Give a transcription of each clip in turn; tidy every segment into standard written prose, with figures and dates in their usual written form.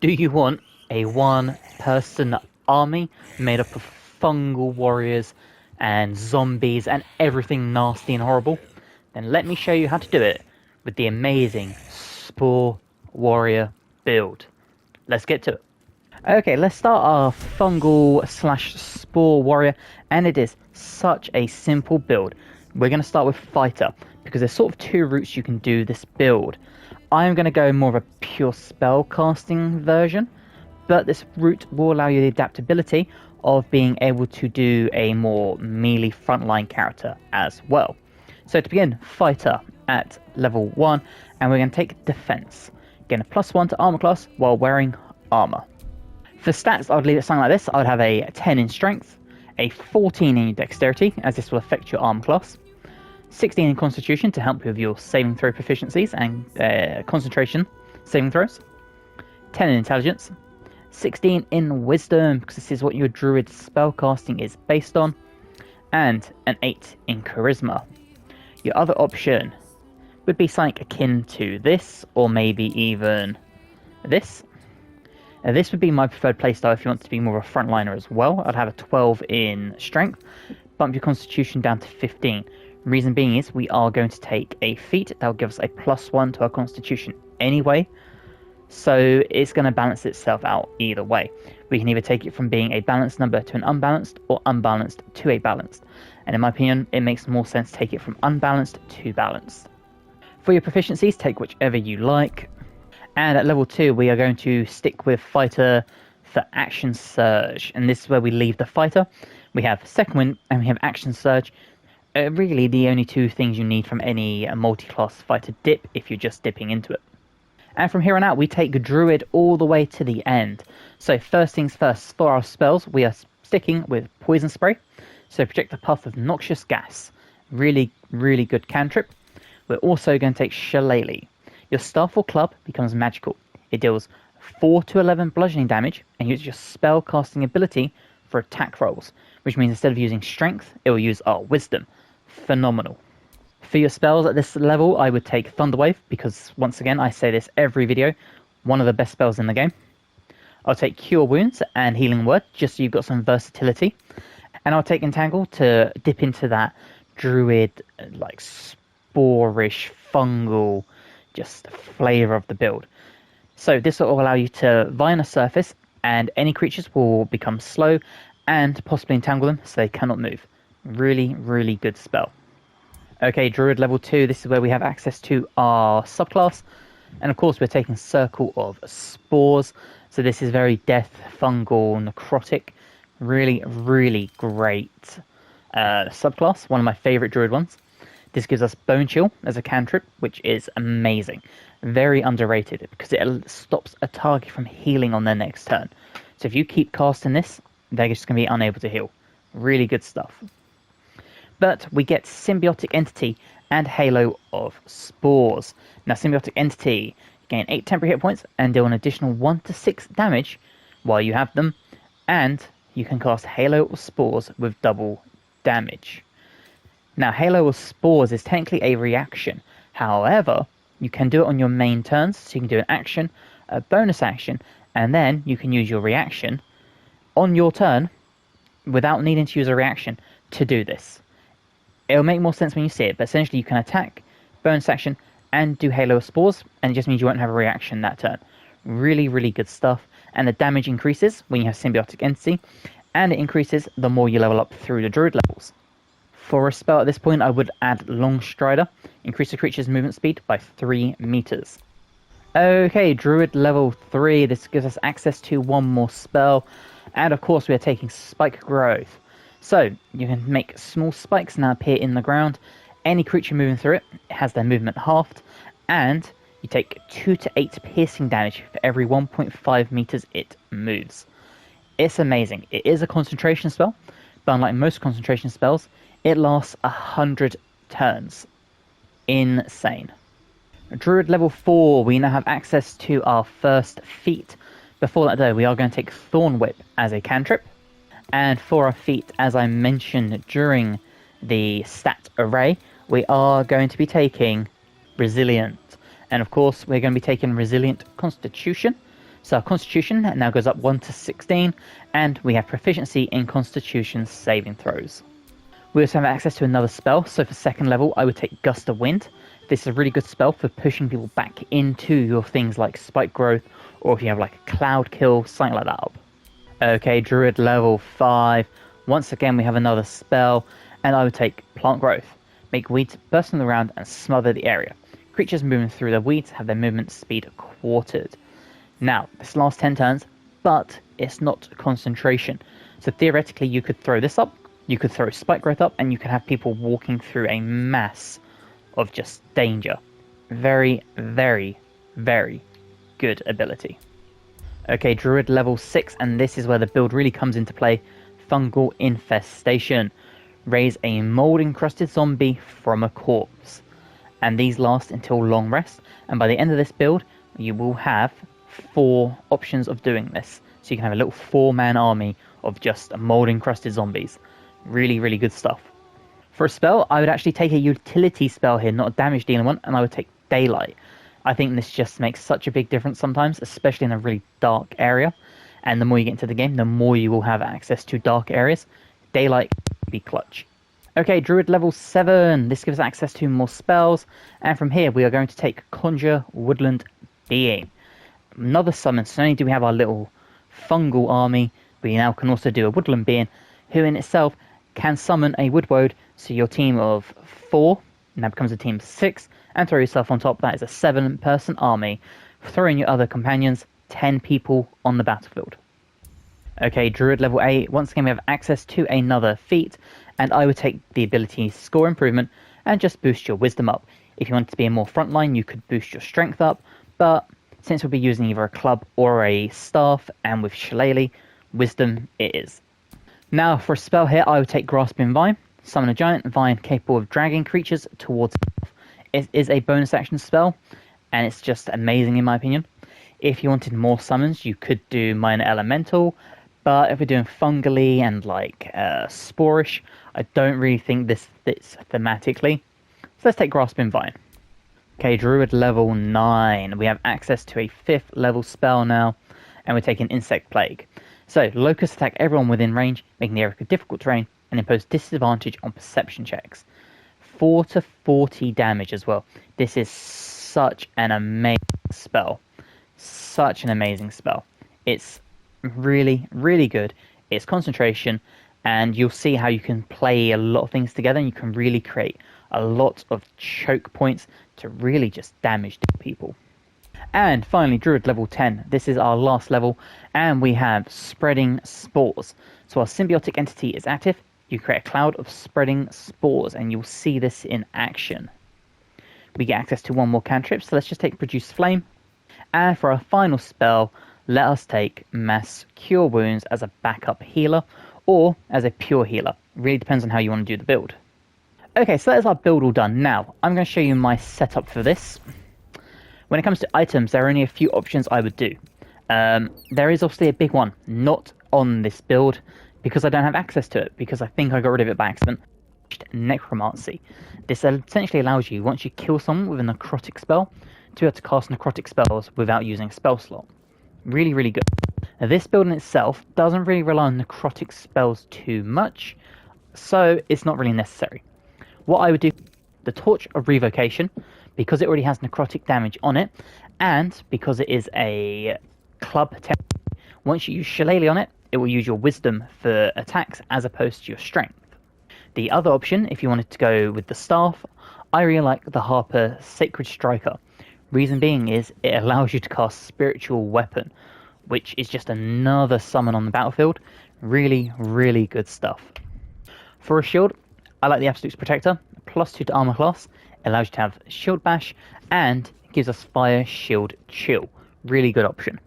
Do you want a one-person army made up of fungal warriors and zombies and everything nasty and horrible? Then let me show you how to do it with the amazing Spore Warrior build. Let's get to it. Okay, let's start our fungal slash spore warrior, and it is such a simple build. We're going to start with fighter, because there's sort of two routes you can do this build. I'm going to go more of a pure spell casting version, but this route will allow you the adaptability of being able to do a more melee frontline character as well. So to begin, fighter at level 1, and we're going to take defense, getting a +1 to armor class while wearing armor. For stats, I would leave it something like this. I would have a 10 in strength, a 14 in dexterity, as this will affect your armor class, 16 in constitution to help with your saving throw proficiencies and concentration saving throws, 10 in intelligence, 16 in wisdom, because this is what your druid spellcasting is based on, and an 8 in charisma. Your other option would be something akin to this, or maybe even this. This would be my preferred playstyle if you want to be more of a frontliner as well. I'd have a 12 in strength, bump your constitution down to 15. Reason being is we are going to take a feat that will give us a +1 to our constitution anyway, so it's going to balance itself out either way. We can either take it from being a balanced number to an unbalanced, or unbalanced to a balanced, and in my opinion it makes more sense to take it from unbalanced to balanced. For your proficiencies, take whichever you like. And at level 2, we are going to stick with fighter for action surge. And this is where we leave the fighter. We have second wind and we have action surge. Really the only two things you need from any multi-class fighter dip if you're just dipping into it. And from here on out, we take druid all the way to the end. So first things first, for our spells, we are sticking with poison spray. So project the path of noxious gas. Really, really good cantrip. We're also going to take shillelagh. Your staff or club becomes magical. It deals 4 to 11 bludgeoning damage and uses your spell casting ability for attack rolls, which means instead of using strength, it will use our wisdom. Phenomenal. For your spells at this level, I would take Thunderwave, because once again, I say this every video, one of the best spells in the game. I'll take Cure Wounds and Healing Word, just so you've got some versatility. And I'll take Entangle to dip into that druid, like sporish, fungal, just flavour of the build. So this will allow you to vine a surface, and any creatures will become slow and possibly entangle them so they cannot move. Really, really good spell. Okay, Druid level 2, this is where we have access to our subclass. And of course we're taking Circle of Spores. So this is very death, fungal, necrotic. Really, really great subclass. One of my favourite Druid ones. This gives us Bone Chill as a cantrip, which is amazing. Very underrated, because it stops a target from healing on their next turn. So if you keep casting this, they're just going to be unable to heal. Really good stuff. But we get Symbiotic Entity and Halo of Spores. Now Symbiotic Entity, gain 8 temporary hit points and deal an additional 1 to 6 damage while you have them. And you can cast Halo of Spores with double damage. Now, Halo of Spores is technically a reaction. However, you can do it on your main turns, so you can do an action, a bonus action, and then you can use your reaction on your turn without needing to use a reaction to do this. It'll make more sense when you see it, but essentially you can attack, bonus action, and do Halo of Spores, and it just means you won't have a reaction that turn. Really, really good stuff. And the damage increases when you have Symbiotic Entity, and it increases the more you level up through the Druid levels. For a spell at this point, I would add Long Strider, increase the creature's movement speed by 3 meters. Okay, Druid level 3, this gives us access to one more spell, and of course we are taking Spike Growth. So, you can make small spikes now appear in the ground. Any creature moving through it has their movement halved, and you take 2 to 8 piercing damage for every 1.5 meters it moves. It's amazing. It is a concentration spell, but unlike most concentration spells, it lasts 100 turns. Insane. Druid level 4, we now have access to our first feat. Before that though, we are going to take Thorn Whip as a cantrip. And for our feat, as I mentioned during the stat array, we are going to be taking Resilient. And of course, we're going to be taking Resilient Constitution. So our Constitution now goes up 1 to 16, and we have proficiency in Constitution saving throws. We also have access to another spell, so for second level I would take Gust of Wind. This is a really good spell for pushing people back into your things like Spike Growth, or if you have like a Cloud Kill, something like that up. Okay, Druid level 5. Once again we have another spell, and I would take Plant Growth. Make weeds burst on the ground and smother the area. Creatures moving through the weeds have their movement speed quartered. Now, this lasts 10 turns, but it's not concentration. So theoretically you could throw this up, you could throw Spike Growth up, and you could have people walking through a mass of just danger. Very, very, very good ability. Okay, Druid level 6, and this is where the build really comes into play. Fungal Infestation. Raise a mold encrusted zombie from a corpse. And these last until long rest, and by the end of this build you will have 4 options of doing this. So you can have a little 4-man army of just mold encrusted zombies. Really, really good stuff. For a spell, I would actually take a utility spell here, not a damage dealing one, and I would take Daylight. I think this just makes such a big difference sometimes, especially in a really dark area. And the more you get into the game, the more you will have access to dark areas. Daylight can be clutch. Okay, Druid level 7. This gives access to more spells. And from here, we are going to take Conjure Woodland Being. Another summon. So not only do we have our little fungal army, we now can also do a Woodland Being, who in itself can summon a Woodwode. So your team of 4 now becomes a team of 6. And throw yourself on top. That is a 7-person army. Throw in your other companions, 10 people on the battlefield. Okay, Druid level 8. Once again, we have access to another feat, and I would take the ability Score Improvement and just boost your Wisdom up. If you want to be a more frontline, you could boost your Strength up, but since we'll be using either a club or a staff, and with Shillelagh, Wisdom it is. Now, for a spell here, I would take Grasping Vine. Summon a giant vine capable of dragging creatures towards itself. It is a bonus action spell, and it's just amazing in my opinion. If you wanted more summons, you could do Minor Elemental, but if we're doing fungally and like sporish, I don't really think this fits thematically. So let's take Grasping Vine. Okay, Druid level 9. We have access to a 5th level spell now, and we're taking Insect Plague. So, locusts attack everyone within range, making the area difficult terrain, and impose disadvantage on perception checks. 4 to 40 damage as well. This is such an amazing spell. Such an amazing spell. It's really, really good. It's concentration, and you'll see how you can play a lot of things together, and you can really create a lot of choke points to really just damage people. And finally, Druid level 10. This is our last level, and we have Spreading Spores. So our symbiotic entity is active. You create a cloud of spreading spores, and you'll see this in action. We get access to one more cantrip, so let's just take Produce Flame. And for our final spell, let us take Mass Cure Wounds as a backup healer, or as a pure healer. It really depends on how you want to do the build. Okay, so that is our build all done. Now, I'm going to show you my setup for this. When it comes to items, there are only a few options I would do. There is obviously a big one, not on this build, because I don't have access to it, because I think I got rid of it by accident. Necromancy. This essentially allows you, once you kill someone with a necrotic spell, to be able to cast necrotic spells without using a spell slot. Really, really good. Now, this build in itself doesn't really rely on necrotic spells too much, so it's not really necessary. What I would do, the Torch of Revocation, because it already has necrotic damage on it, and because it is a club tech, once you use Shillelagh on it, it will use your Wisdom for attacks as opposed to your Strength. The other option, if you wanted to go with the staff, I really like the Harper Sacred Striker. Reason being is it allows you to cast Spiritual Weapon, which is just another summon on the battlefield. Really, really good stuff. For a shield, I like the Absolute's Protector, +2 to armor class. It allows you to have Shield Bash, and gives us Fire Shield Chill. Really good option.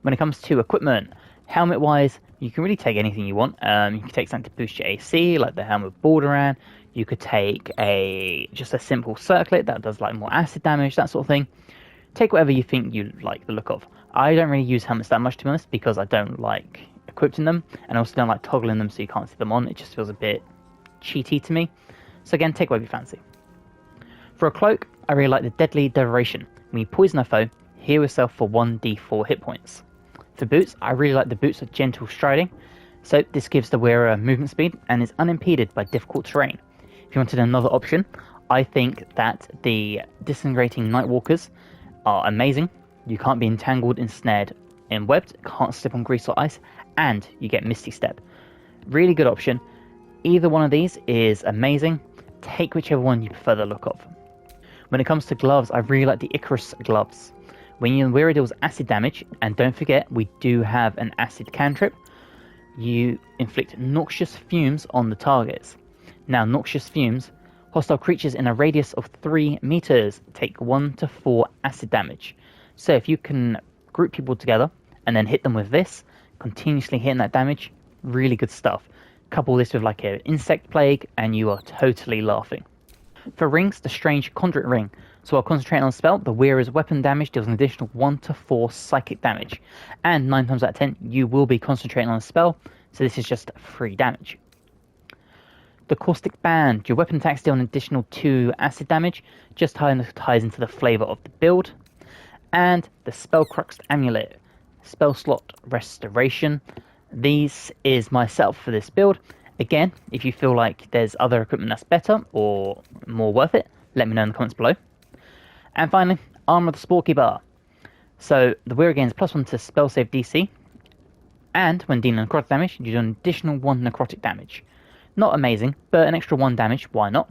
When it comes to equipment, helmet-wise, you can really take anything you want. You can take something to boost your AC, like the helmet of Baldur. You could take just a simple circlet that does like more acid damage, that sort of thing. Take whatever you think you like the look of. I don't really use helmets that much, to be honest, because I don't like equipping them, and I also don't like toggling them so you can't see them on. It just feels a bit cheaty to me. So again, take whatever you fancy. For a cloak, I really like the Deadly Devoration. When you poison a foe, heal yourself for 1d4 hit points. For boots, I really like the boots of gentle striding, so this gives the wearer movement speed and is unimpeded by difficult terrain. If you wanted another option, I think that the disintegrating Nightwalkers are amazing. You can't be entangled, ensnared, and webbed, can't slip on grease or ice, and you get Misty Step. Really good option. Either one of these is amazing. Take whichever one you prefer the look of. When it comes to gloves, I really like the Icarus gloves. When your wearer deals acid damage, and don't forget we do have an acid cantrip, you inflict noxious fumes on the targets. Now, noxious fumes, hostile creatures in a radius of 3 meters take 1 to 4 acid damage. So if you can group people together and then hit them with this, continuously hitting that damage, really good stuff. Couple this with like an insect plague and you are totally laughing. For rings, the strange conduit ring. So while concentrating on a spell, the wearer's weapon damage deals an additional 1 to 4 psychic damage. And 9 times out of 10, you will be concentrating on a spell, so this is just 3 damage. The caustic band. Your weapon attacks deal an additional 2 acid damage, just ties into the flavour of the build. And the Spellcrux amulet. Spell slot restoration. This is my setup for this build. Again, if you feel like there's other equipment that's better or more worth it, let me know in the comments below. And finally, Armor of the Sporekeeper. So the wearer gains +1 to spell save DC, and when dealing necrotic damage, you do an additional 1 necrotic damage. Not amazing, but an extra 1 damage, why not?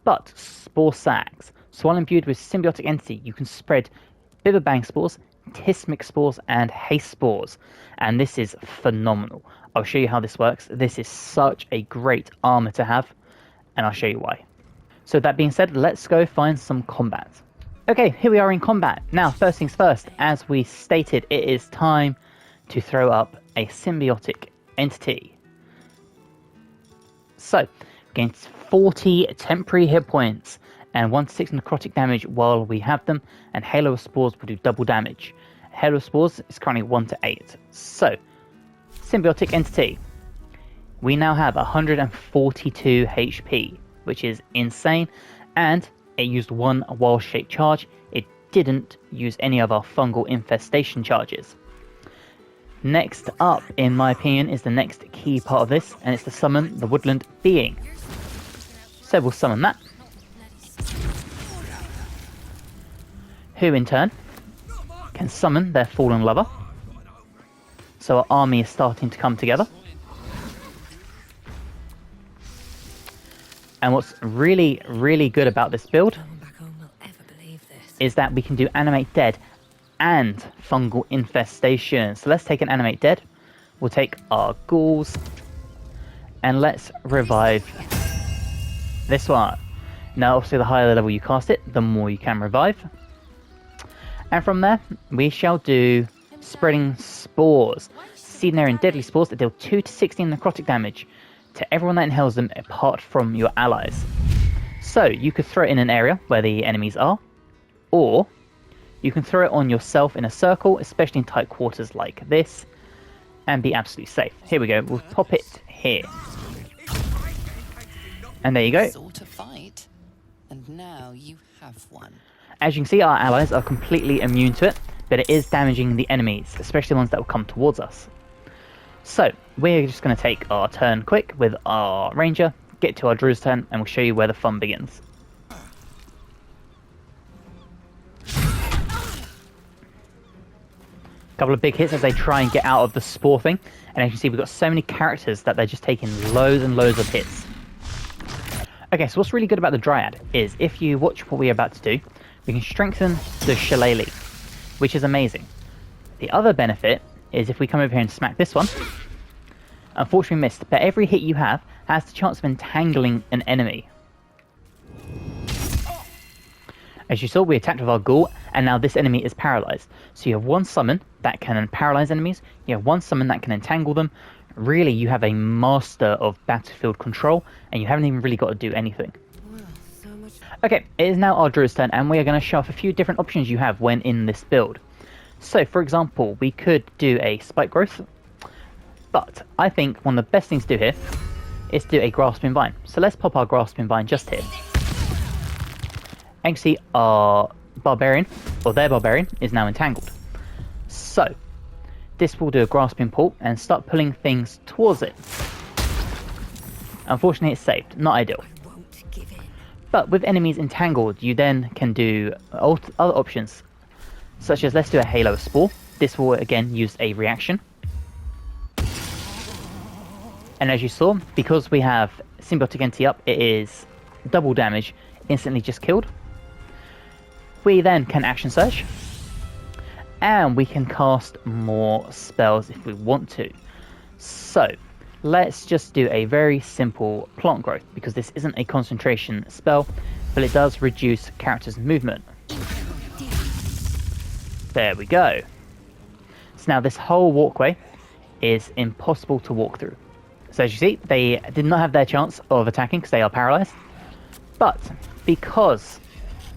But Spore Sacs. So while imbued with Symbiotic Entity, you can spread Bang Spores, Tismic Spores, and Haste Spores. And this is phenomenal. I'll show you how this works. This is such a great armor to have, and I'll show you why. So that being said, let's go find some combat. Okay, here we are in combat. Now, first things first, as we stated, it is time to throw up a Symbiotic Entity. So, against 40 temporary hit points and 1 to 6 necrotic damage while we have them, and Halo of Spores will do double damage. Halo of Spores is currently 1 to 8. So, Symbiotic Entity. We now have 142 HP, which is insane, and it used 1 wild shape charge. It didn't use any of our fungal infestation charges. Next up, in my opinion, is the next key part of this, and it's to summon the Woodland Being. So we'll summon that, who in turn can summon their fallen lover. So our army is starting to come together. And what's really, really good about this build is that we can do Animate Dead and Fungal Infestation. So let's take an Animate Dead. We'll take our ghouls and let's revive this one. Now, obviously, the higher level you cast it, the more you can revive. And from there, we shall do Spreading Spores. Seedinary and deadly spores that deal 2 to 16 necrotic damage to everyone that inhales them apart from your allies. So you could throw it in an area where the enemies are, or you can throw it on yourself in a circle, especially in tight quarters like this, and be absolutely safe. Here we go, we'll pop it here. And there you go. And now you have one. As you can see, our allies are completely immune to it, but it is damaging the enemies, especially the ones that will come towards us. So, we're just going to take our turn quick with our ranger, get to our druid's turn, and we'll show you where the fun begins. Couple of big hits as they try and get out of the spore thing, and as you can see, we've got so many characters that they're just taking loads and loads of hits. Okay, so what's really good about the Dryad is if you watch what we're about to do, we can strengthen the Shillelagh, which is amazing. The other benefit is if we come over here and smack this one, unfortunately missed, but every hit you have has the chance of entangling an enemy. As you saw, we attacked with our ghoul, and now this enemy is paralyzed. So you have one summon that can paralyze enemies, you have one summon that can entangle them. Really, you have a master of battlefield control, and you haven't even really got to do anything. Okay, it is now our druid's turn, and we are going to show off a few different options you have when in this build. So, for example, we could do a spike growth, but I think one of the best things to do here is to do a grasping vine. So let's pop our grasping vine just here. And you can see our barbarian, or their barbarian, is now entangled. So, this will do a grasping pull and start pulling things towards it. Unfortunately, it's saved. Not ideal. But with enemies entangled, you then can do other options, such as let's do a Halo Spore. This will again use a reaction. And as you saw, because we have Symbiotic Entity up, it is double damage, instantly just killed. We then can Action Surge. And we can cast more spells if we want to. So, let's just do a very simple Plant Growth, because this isn't a concentration spell, but it does reduce characters' movement. There we go. So now this whole walkway is impossible to walk through. So as you see, they did not have their chance of attacking because they are paralyzed. But because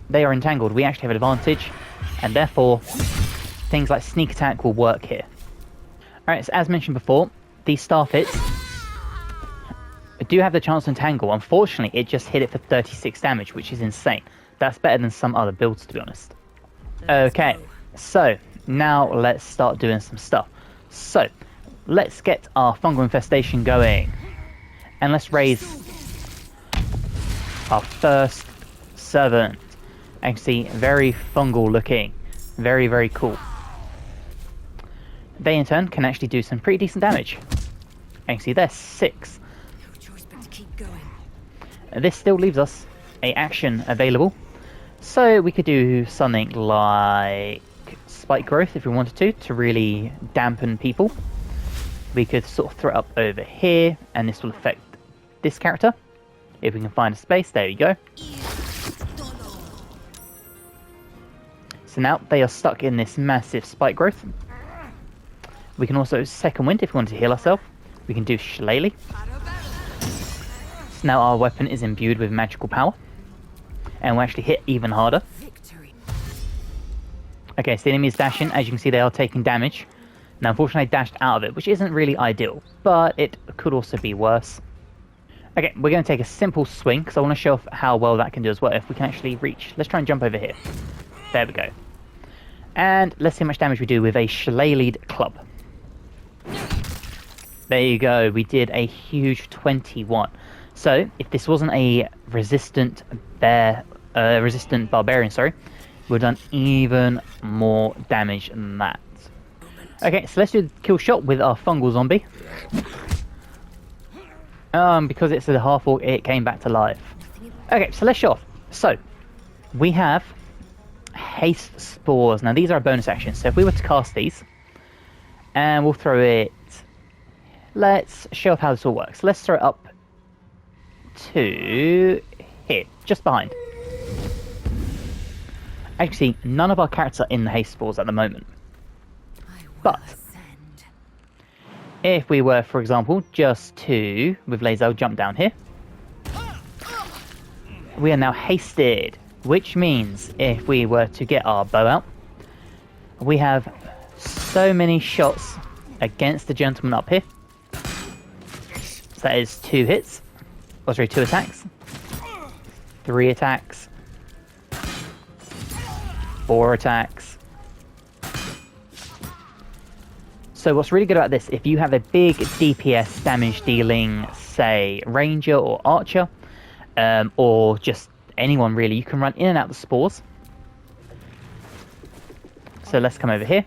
they are entangled, we actually have advantage, and therefore things like sneak attack will work here. Alright, so as mentioned before, these Starfits do have the chance to entangle. Unfortunately, it just hit it for 36 damage, which is insane. That's better than some other builds, to be honest. Okay, so now let's start doing some stuff. So, let's get our fungal infestation going. And let's raise our first servant. You can see, very fungal looking. Very, very cool. They in turn can actually do some pretty decent damage. You can see there's 6. No choice but to keep going. This still leaves us an action available. So we could do something like Spike Growth if we wanted to really dampen people. We could sort of throw it up over here, and this will affect this character. If we can find a space, there you go. So now they are stuck in this massive Spike Growth. We can also Second Wind if we want to heal ourselves. We can do Shillelagh. So now our weapon is imbued with magical power. And we'll actually hit even harder. Okay, so the enemy is dashing. As you can see, they are taking damage. Now, unfortunately, I dashed out of it, which isn't really ideal. But it could also be worse. Okay, we're going to take a simple swing, because I want to show off how well that can do as well, if we can actually reach. Let's try and jump over here. There we go. And let's see how much damage we do with a Shillelagh club. There you go, we did a huge 21. So, if this wasn't a resistant barbarian, sorry, we've done even more damage than that. Okay, so let's do the kill shot with our fungal zombie. Because it's a half orc, it came back to life. Okay, so let's show off. So, we have haste spores. Now these are bonus actions, so if we were to cast these, and we'll throw it, let's show off how this all works. Let's throw it up to here, just behind. As you can see, none of our characters are in the haste spores at the moment. But if we were, for example, just to, with laser, jump down here, we are now hasted, which means if we were to get our bow out, we have so many shots against the gentleman up here. So that is 2 hits, or sorry, 2 attacks, 3 attacks, 4 attacks. So what's really good about this, if you have a big DPS damage dealing, say, ranger or archer, or just anyone really, you can run in and out the spores. So let's come over here.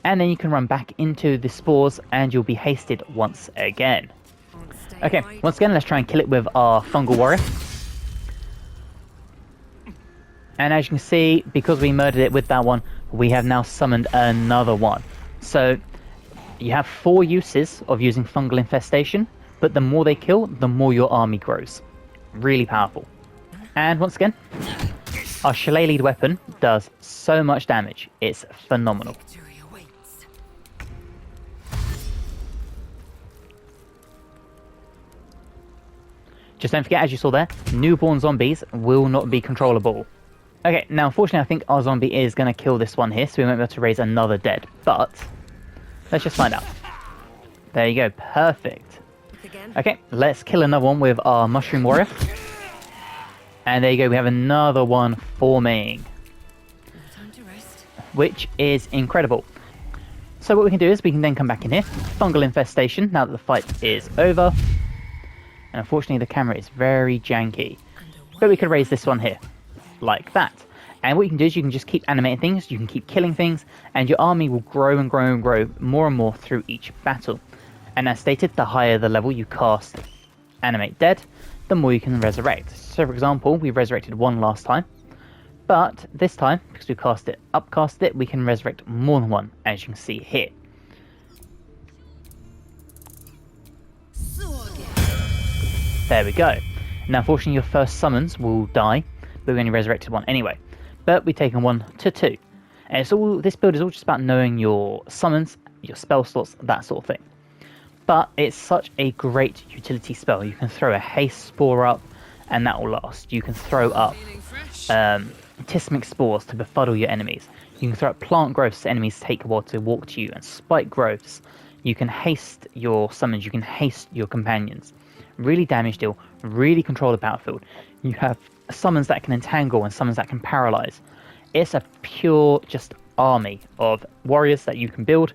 And then you can run back into the spores and you'll be hasted once again. Okay, once again, let's try and kill it with our fungal warrior. And as you can see, because we murdered it with that one, we have now summoned another one. So you have 4 uses of using fungal infestation, but the more they kill, the more your army grows. Really powerful. And once again, our Shillelagh weapon does so much damage. It's phenomenal. Just don't forget, as you saw there, newborn zombies will not be controllable. Okay, now unfortunately I think our zombie is going to kill this one here, so we won't be able to raise another dead. But let's just find out. There you go, perfect. Okay, let's kill another one with our mushroom warrior. And there you go, we have another one forming. which is incredible. So what we can do is we can then come back in here, fungal infestation, now that the fight is over. And unfortunately the camera is very janky. But we could raise this one here, like that. And what you can do is you can just keep animating things, you can keep killing things, and your army will grow and grow and grow more and more through each battle. And as stated, the higher the level you cast Animate Dead, the more you can resurrect. So for example, we resurrected one last time. But this time, because we upcast it, we can resurrect more than one, as you can see here. There we go. Now, unfortunately, your first summons will die, but we only resurrected one anyway. But we've taken 1 to 2. And it's all, this build is all just about knowing your summons, your spell slots, that sort of thing. But it's such a great utility spell. You can throw a haste spore up, and that will last. You can throw up Tismic spores to befuddle your enemies. You can throw up plant growths so enemies take a while to walk to you, and spike growths. You can haste your summons, you can haste your companions. Really damage deal, really control the battlefield. You have summons that can entangle and summons that can paralyze. It's a pure just army of warriors that you can build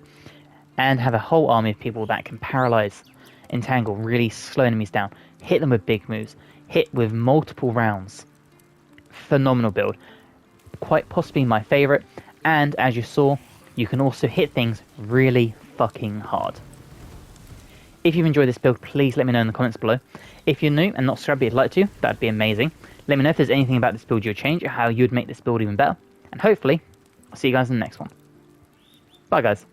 and have a whole army of people that can paralyze, entangle, really slow enemies down, hit them with big moves, hit with multiple rounds. Phenomenal build, quite possibly my favorite, and as you saw, you can also hit things really fucking hard. If you've enjoyed this build, please let me know in the comments below. If you're new and not subscribed but you'd like to, that'd be amazing. Let me know if there's anything about this build you'd change or how you'd make this build even better, and hopefully I'll see you guys in the next one. Bye guys.